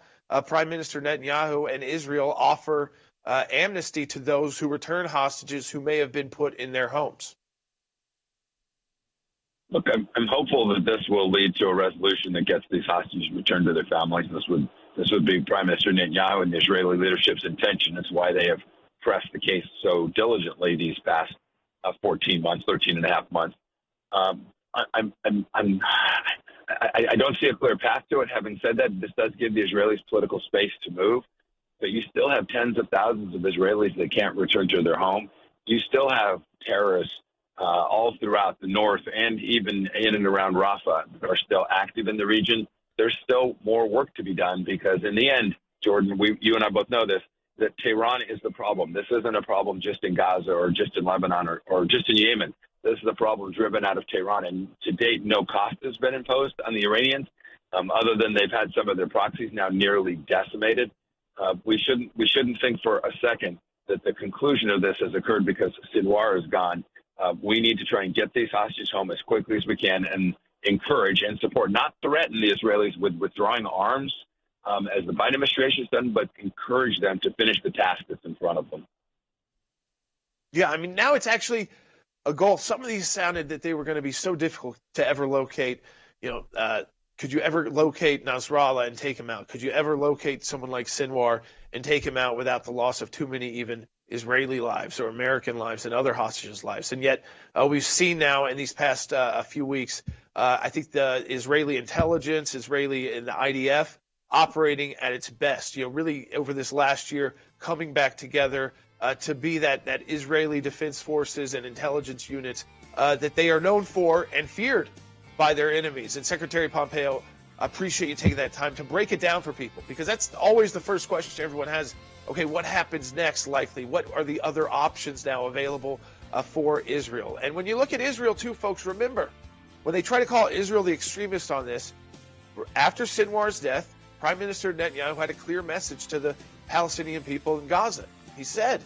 Prime Minister Netanyahu and Israel offer amnesty to those who return hostages who may have been put in their homes. Look, I'm hopeful that this will lead to a resolution that gets these hostages returned to their families. This would be Prime Minister Netanyahu and the Israeli leadership's intention. It's why they have pressed the case so diligently these past 13 and a half months. I don't see a clear path to it. Having said that, this does give the Israelis political space to move, but you still have tens of thousands of Israelis that can't return to their home. You still have terrorists all throughout the north and even in and around Rafah that are still active in the region. There's still more work to be done because in the end, Jordan, you and I both know this, that Tehran is the problem. This isn't a problem just in Gaza or just in Lebanon or just in Yemen. This is a problem driven out of Tehran. And to date, no cost has been imposed on the Iranians, other than they've had some of their proxies now nearly decimated. We shouldn't think for a second that the conclusion of this has occurred because Sinwar is gone. We need to try and get these hostages home as quickly as we can and encourage and support, not threaten the Israelis with withdrawing arms, as the Biden administration has done, but encourage them to finish the task that's in front of them. Yeah, I mean, now it's actually a goal. Some of these sounded that they were going to be so difficult to ever locate. Could you ever locate Nasrallah and take him out? Could you ever locate someone like Sinwar and take him out without the loss of too many even Israeli lives or American lives and other hostages' lives? And yet we've seen now in these past a few weeks, I think the Israeli intelligence, Israeli and the IDF operating at its best, really over this last year, coming back together to be that Israeli defense forces and intelligence units that they are known for and feared by their enemies. And Secretary Pompeo, I appreciate you taking that time to break it down for people, because that's always the first question everyone has. Okay, what happens next likely? What are the other options now available for Israel? And when you look at Israel too, folks, remember, when they try to call Israel the extremist on this, after Sinwar's death, Prime Minister Netanyahu had a clear message to the Palestinian people in Gaza. He said,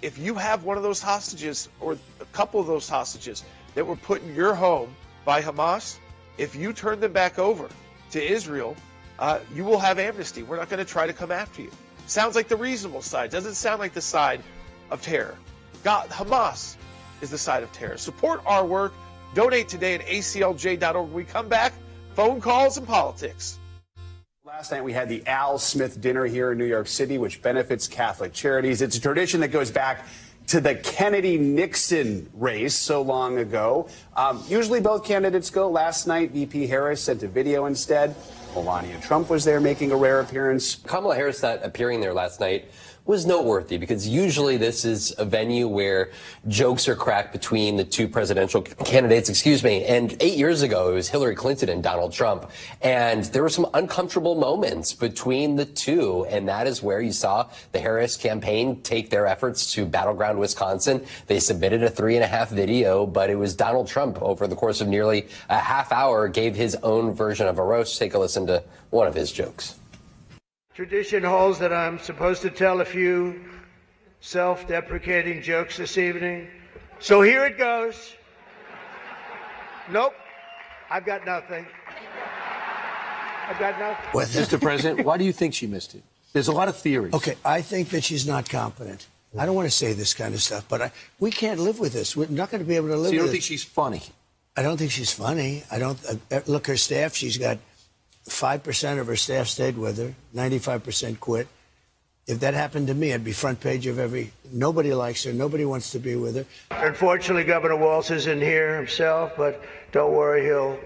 if you have one of those hostages or a couple of those hostages that were put in your home by Hamas, if you turn them back over to Israel, you will have amnesty. We're not going to try to come after you. Sounds like the reasonable side. Doesn't sound like the side of terror. Hamas is the side of terror. Support our work. Donate today at ACLJ.org. When we come back, phone calls and politics. Last night we had the Al Smith dinner here in New York City, which benefits Catholic charities. It's a tradition that goes back to the Kennedy-Nixon race so long ago. Usually both candidates go. Last night, VP Harris sent a video instead. Melania Trump was there making a rare appearance. Kamala Harris not appearing there last night was noteworthy because usually this is a venue where jokes are cracked between the two presidential candidates, and 8 years ago it was Hillary Clinton and Donald Trump, and there were some uncomfortable moments between the two, and that is where you saw the Harris campaign take their efforts to battleground Wisconsin. They submitted a 3.5 video, but it was Donald Trump over the course of nearly a half hour gave his own version of a roast. Take a listen to one of his jokes. Tradition holds that I'm supposed to tell a few self-deprecating jokes this evening. So here it goes. Nope, I've got nothing. I've got nothing. Mr. President, why do you think she missed it? There's a lot of theories. Okay, I think that she's not competent. I don't want to say this kind of stuff, but we can't live with this. We're not going to be able to live with it. So you don't think she's funny? I don't think she's funny. I don't look, her staff, she's got 5% of her staff stayed with her, 95% quit. If that happened to me, I'd be front page of nobody likes her, nobody wants to be with her. Unfortunately, Governor Walz isn't here himself, but don't worry, he'll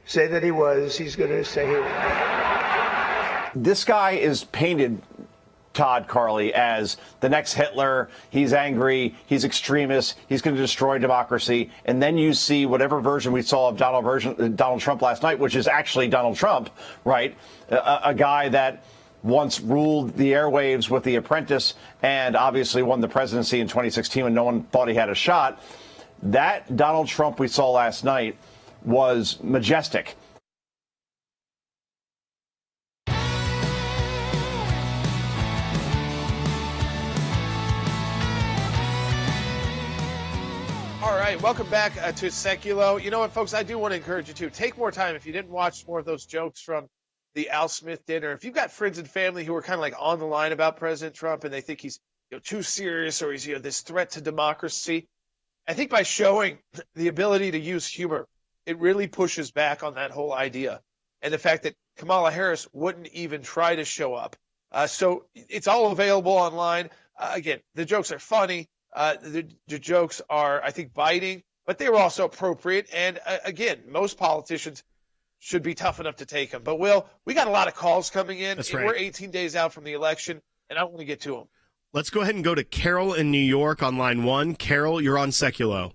say that he was. He's going to say he was. This guy is painted, Todd Carley, as the next Hitler. He's angry. He's extremist. He's going to destroy democracy. And then you see whatever version we saw of Donald Trump last night, which is actually Donald Trump, right? A guy that once ruled the airwaves with The Apprentice and obviously won the presidency in 2016 when no one thought he had a shot. That Donald Trump we saw last night was majestic. All right, welcome back to Sekulow. You know what, folks, I do want to encourage you to take more time. If you didn't watch more of those jokes from the Al Smith dinner, if you've got friends and family who are kind of like on the line about President Trump and they think he's too serious or he's this threat to democracy, I think by showing the ability to use humor, it really pushes back on that whole idea. And the fact that Kamala Harris wouldn't even try to show up. So it's all available online. Again, the jokes are funny. The jokes are, I think, biting, but they were also appropriate. And again, most politicians should be tough enough to take them. But, Will, we got a lot of calls coming in. That's right. We're 18 days out from the election, and I want to get to them. Let's go ahead and go to Carol in New York on line 1. Carol, you're on Sekulow.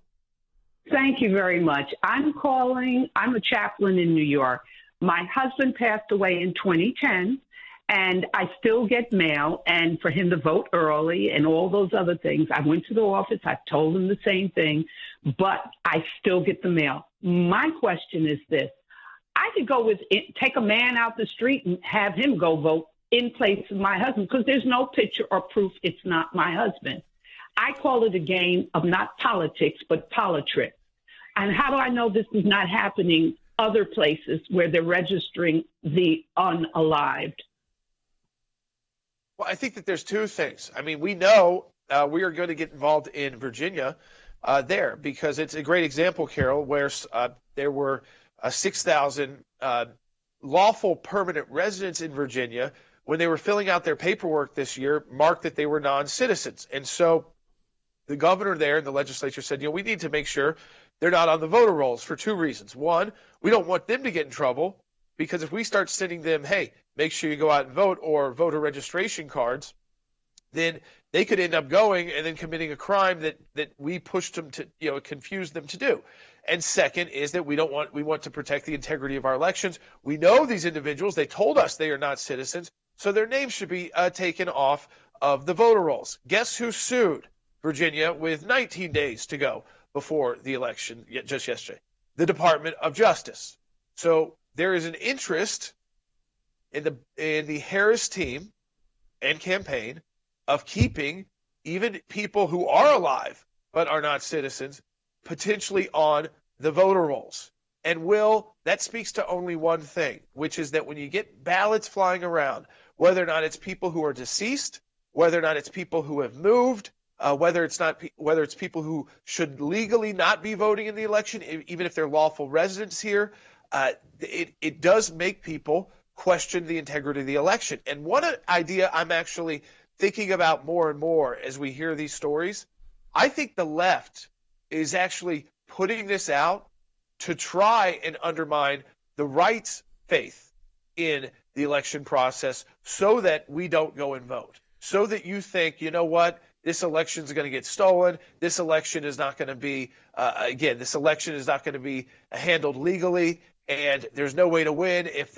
Thank you very much. I'm calling. I'm a chaplain in New York. My husband passed away in 2010. And I still get mail, and for him to vote early and all those other things. I went to the office. I told him the same thing, but I still get the mail. My question is this. I could take a man out the street and have him go vote in place of my husband because there's no picture or proof it's not my husband. I call it a game of not politics, but politrick. And how do I know this is not happening other places where they're registering the unalived? Well, I think that there's two things. I mean, we know we are going to get involved in Virginia there because it's a great example, Carol, where there were 6,000 lawful permanent residents in Virginia when they were filling out their paperwork this year marked that they were non-citizens. And so the governor there and the legislature said, we need to make sure they're not on the voter rolls for two reasons. One, we don't want them to get in trouble because if we start sending them, hey, make sure you go out and vote or voter registration cards, then they could end up going and then committing a crime that we pushed them to, confuse them to do. And second is that we want to protect the integrity of our elections. We know these individuals, they told us they are not citizens, so their names should be taken off of the voter rolls. Guess who sued Virginia with 19 days to go before the election just yesterday? The Department of Justice. So there is an interest in the Harris team and campaign of keeping even people who are alive but are not citizens potentially on the voter rolls. And Will, that speaks to only one thing, which is that when you get ballots flying around, whether or not it's people who are deceased, whether or not it's people who have moved, whether it's people who should legally not be voting in the election, even if they're lawful residents here, it does make people question the integrity of the election. And one idea I'm actually thinking about more and more as we hear these stories, I think the left is actually putting this out to try and undermine the right's faith in the election process so that we don't go and vote, so that you think, you know what, this election is going to get stolen. This election is not going to be, this election is not going to be handled legally, and there's no way to win if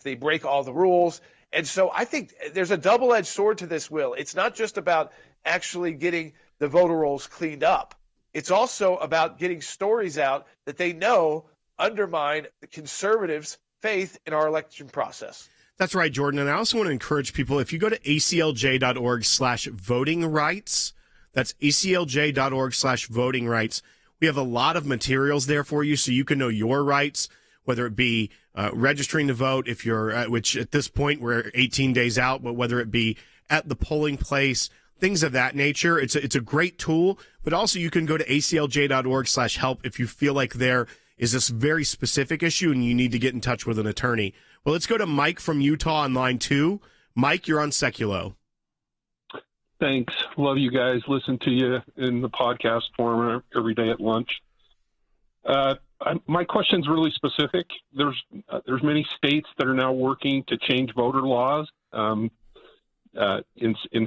they break all the rules. And so I think there's a double-edged sword to this, Will. It's not just about actually getting the voter rolls cleaned up. It's also about getting stories out that they know undermine the conservatives' faith in our election process. That's right, Jordan. And I also want to encourage people, if you go to aclj.org/voting rights, that's aclj.org/voting rights, we have a lot of materials there for you so you can know your rights, whether it be registering to vote, if you're, which at this point we're 18 days out, but whether it be at the polling place, things of that nature. It's a great tool, but also you can go to aclj.org/help if you feel like there is this very specific issue and you need to get in touch with an attorney. Well, let's go to Mike from Utah on line 2. Mike, you're on Sekulow. Thanks. Love you guys. Listen to you in the podcast form every day at lunch. My question's really specific. There's many states that are now working to change voter laws in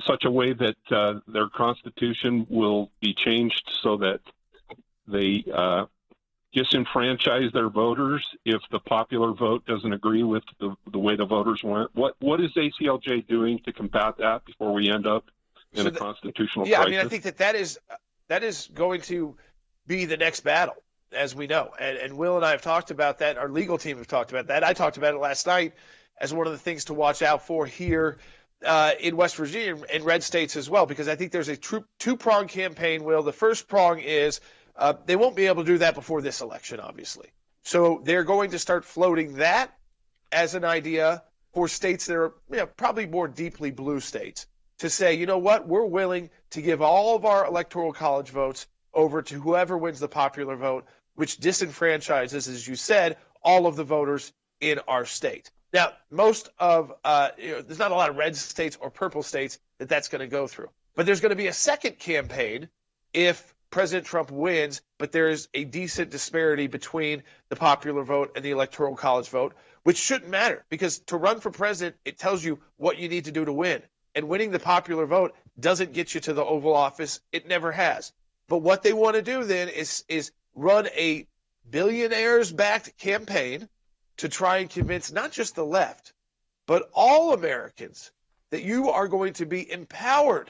such a way that their constitution will be changed so that they disenfranchise their voters if the popular vote doesn't agree with the way the voters want. What is ACLJ doing to combat that before we end up in a constitutional crisis? I mean, I think that is going to be the next battle, as we know. And Will and I have talked about that. Our legal team have talked about that. I talked about it last night as one of the things to watch out for here in West Virginia and red states as well, because I think there's a two-pronged campaign, Will. The first prong is they won't be able to do that before this election, obviously. So they're going to start floating that as an idea for states that are probably more deeply blue states to say, you know what, we're willing to give all of our electoral college votes over to whoever wins the popular vote, which disenfranchises, as you said, all of the voters in our state. Now, most of there's not a lot of red states or purple states that's going to go through. But there's going to be a second campaign if President Trump wins, but there's a decent disparity between the popular vote and the electoral college vote, which shouldn't matter, because to run for president, it tells you what you need to do to win. And winning the popular vote doesn't get you to the Oval Office. It never has. But what they want to do then is run a billionaires-backed campaign to try and convince not just the left, but all Americans that you are going to be empowered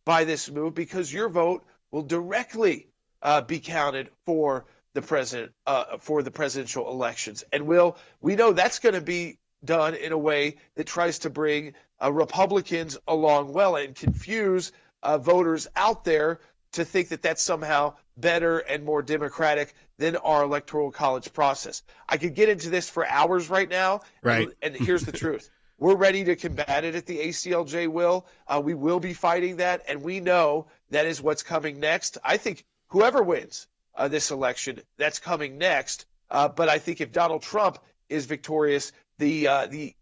by this move because your vote will directly be counted for the president, for the presidential elections. And we know that's going to be done in a way that tries to bring Republicans along well and confuse voters out there to think that that's somehow better and more democratic than our electoral college process. I could get into this for hours right now. Right. And here's the truth. We're ready to combat it at the ACLJ, Will. We will be fighting that, and we know that is what's coming next. I think whoever wins this election, that's coming next. But I think if Donald Trump is victorious, the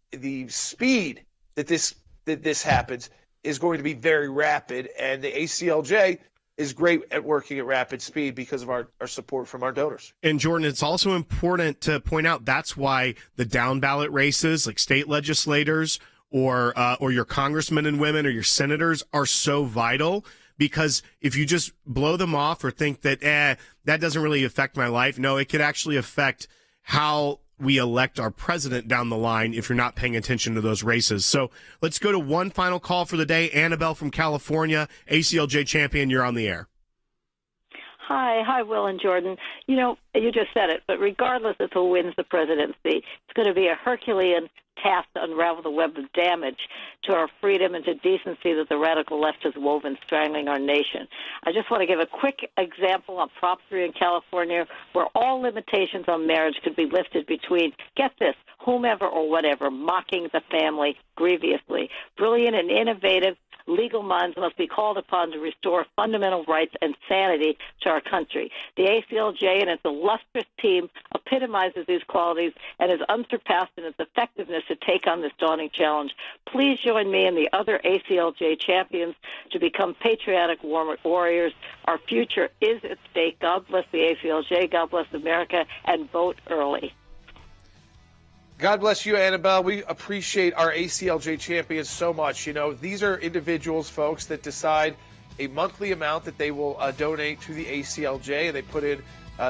speed that this happens is going to be very rapid, and the ACLJ is great at working at rapid speed because of our support from our donors. And Jordan, it's also important to point out that's why the down ballot races, like state legislators or your congressmen and women or your senators, are so vital. Because if you just blow them off or think that that doesn't really affect my life, no, it could actually affect how we elect our president down the line if you're not paying attention to those races. So let's go to one final call for the day. Annabelle from California, ACLJ champion, you're on the air. Hi, Will and Jordan. You know, you just said it, but regardless of who wins the presidency, it's going to be a Herculean task to unravel the web of damage to our freedom and to decency that the radical left has woven, strangling our nation. I just want to give a quick example on Prop 3 in California, where all limitations on marriage could be lifted between, get this, whomever or whatever, mocking the family grievously. Brilliant and innovative legal minds must be called upon to restore fundamental rights and sanity to our country. The ACLJ and its illustrious team epitomizes these qualities and is unsurpassed in its effectiveness to take on this daunting challenge. Please join me and the other ACLJ champions to become patriotic warriors. Our future is at stake. God bless the ACLJ. God bless America, and vote early. God bless you, Annabelle. We appreciate our ACLJ champions so much. You know, these are individuals, folks, that decide a monthly amount that they will donate to the ACLJ, and they put in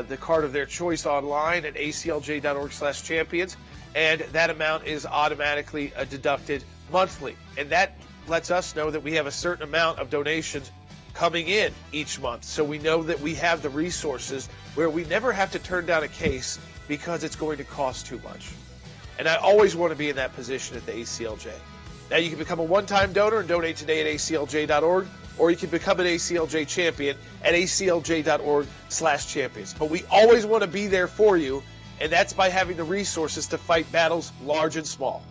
the card of their choice online at aclj.org/champions, and that amount is automatically deducted monthly. And that lets us know that we have a certain amount of donations coming in each month. So we know that we have the resources where we never have to turn down a case because it's going to cost too much. And I always want to be in that position at the ACLJ. Now, you can become a one-time donor and donate today at aclj.org, or you can become an ACLJ champion at aclj.org/champions. But we always want to be there for you, and that's by having the resources to fight battles large and small.